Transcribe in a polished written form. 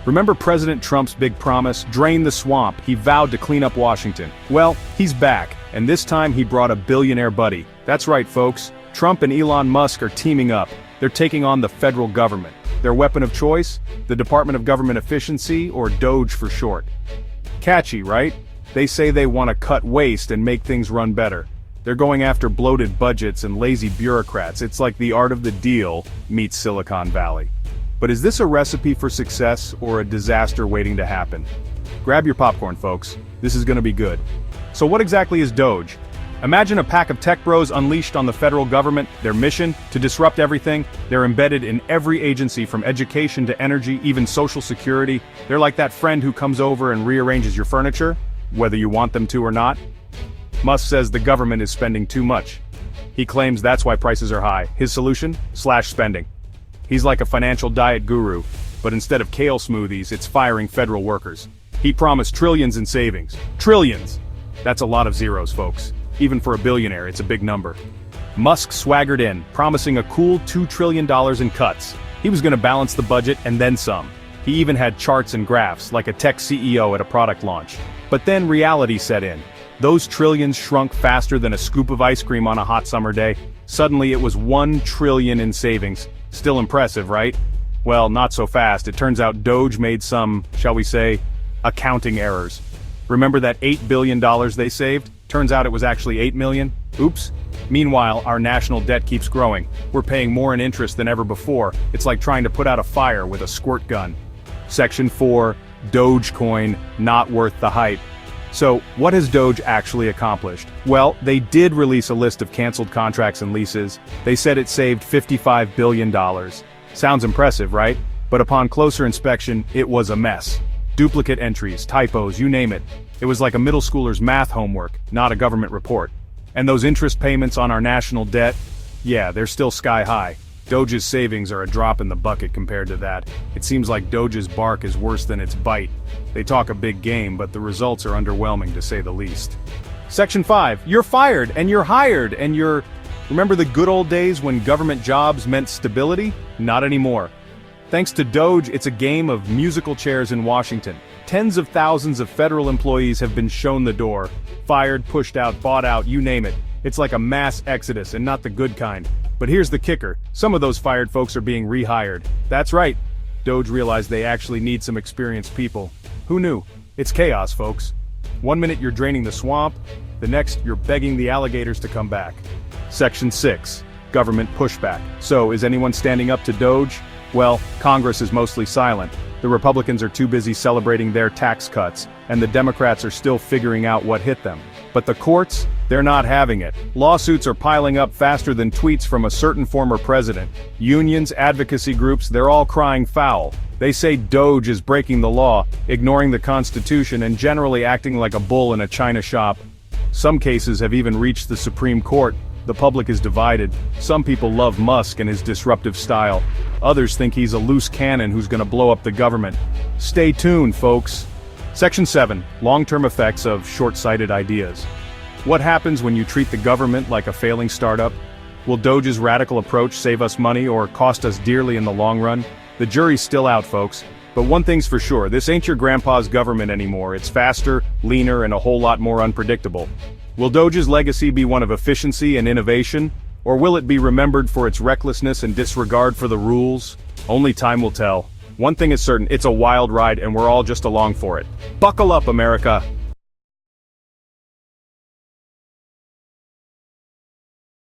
Remember President Trump's big promise, drain the swamp? He vowed to clean up Washington. Well, he's back, and this time he brought a billionaire buddy. That's right, folks. Trump and Elon Musk are teaming up. They're taking on the federal government. Their weapon of choice? The Department of Government Efficiency, or DOGE for short. Catchy, right? They say they want to cut waste and make things run better. They're going after bloated budgets and lazy bureaucrats. It's like the art of the deal meets Silicon Valley. But is this a recipe for success or a disaster waiting to happen? Grab your popcorn, folks. This is going to be good. So what exactly is DOGE? Imagine a pack of tech bros unleashed on the federal government. Their mission? To disrupt everything. They're embedded in every agency from education to energy, even social security. They're like that friend who comes over and rearranges your furniture, whether you want them to or not. Musk says the government is spending too much. He claims that's why prices are high. His solution? Slash spending. He's like a financial diet guru, but instead of kale smoothies, it's firing federal workers. He promised trillions in savings. Trillions! That's a lot of zeros, folks. Even for a billionaire, it's a big number. Musk swaggered in, promising a cool $2 trillion in cuts. He was going to balance the budget and then some. He even had charts and graphs, like a tech CEO at a product launch. But then reality set in. Those trillions shrunk faster than a scoop of ice cream on a hot summer day. Suddenly it was $1 trillion in savings. Still impressive, right? Well, not so fast. It turns out DOGE made some, shall we say, accounting errors. Remember that $8 billion they saved? Turns out it was actually $8 million. Oops. Meanwhile, our national debt keeps growing. We're paying more in interest than ever before. It's like trying to put out a fire with a squirt gun. Section 4, Dogecoin, not worth the hype. So, what has DOGE actually accomplished? Well, they did release a list of canceled contracts and leases. They said it saved $55 billion. Sounds impressive, right? But upon closer inspection, it was a mess. Duplicate entries, typos, you name it. It was like a middle schooler's math homework, not a government report. And those interest payments on our national debt? Yeah, they're still sky high. DOGE's savings are a drop in the bucket compared to that. It seems like DOGE's bark is worse than its bite. They talk a big game, but the results are underwhelming to say the least. Section 5, you're fired, and you're hired, and you're... Remember the good old days when government jobs meant stability? Not anymore. Thanks to DOGE, it's a game of musical chairs in Washington. Tens of thousands of federal employees have been shown the door. Fired, pushed out, bought out, you name it. It's like a mass exodus, and not the good kind. But here's the kicker, some of those fired folks are being rehired. That's right. DOGE realized they actually need some experienced people. Who knew? It's chaos, folks. One minute you're draining the swamp, the next you're begging the alligators to come back. Section 6, government pushback. So, is anyone standing up to DOGE? Well, Congress is mostly silent. The Republicans are too busy celebrating their tax cuts, and the Democrats are still figuring out what hit them. But the courts? They're not having it. Lawsuits are piling up faster than tweets from a certain former president. Unions, advocacy groups, they're all crying foul. They say DOGE is breaking the law, ignoring the Constitution, and generally acting like a bull in a china shop. Some cases have even reached the Supreme Court. The public is divided. Some people love Musk and his disruptive style. Others think he's a loose cannon who's gonna blow up the government. Stay tuned, folks. Section 7, long-term effects of short-sighted ideas. What happens when you treat the government like a failing startup? Will DOGE's radical approach save us money or cost us dearly in the long run? The jury's still out, folks. But one thing's for sure, this ain't your grandpa's government anymore. It's faster, leaner, and a whole lot more unpredictable. Will DOGE's legacy be one of efficiency and innovation? Or will it be remembered for its recklessness and disregard for the rules? Only time will tell. One thing is certain, it's a wild ride and we're all just along for it. Buckle up, America!